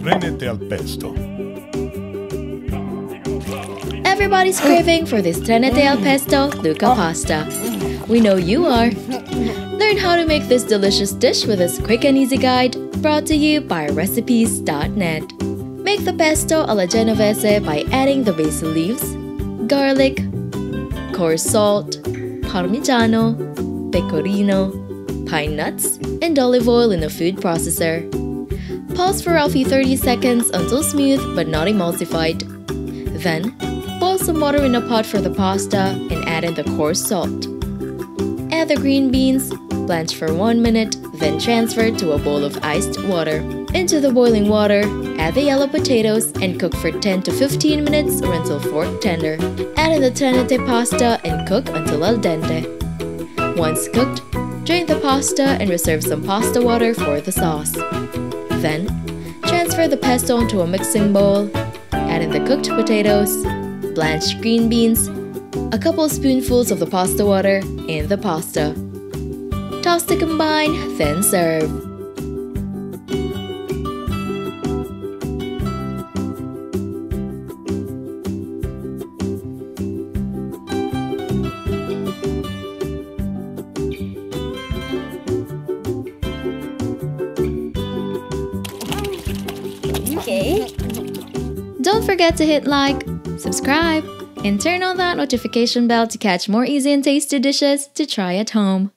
Trenette Al Pesto. Everybody's craving for this Trenette Al Pesto Luca pasta. We know you are. Learn how to make this delicious dish with this quick and easy guide brought to you by recipes.net. Make the pesto alla Genovese by adding the basil leaves, garlic, coarse salt, parmigiano, pecorino, pine nuts, and olive oil in a food processor. Pulse for roughly 30 seconds until smooth but not emulsified. Then, boil some water in a pot for the pasta and add in the coarse salt. Add the green beans, blanch for 1 minute, then transfer to a bowl of iced water. Into the boiling water, add the yellow potatoes and cook for 10 to 15 minutes or until fork tender. Add in the Trenette pasta and cook until al dente. Once cooked, drain the pasta and reserve some pasta water for the sauce. Then, transfer the pesto into a mixing bowl, add in the cooked potatoes, blanched green beans, a couple spoonfuls of the pasta water, and the pasta. Toss to combine, then serve. Okay. Don't forget to hit like, subscribe, and turn on that notification bell to catch more easy and tasty dishes to try at home.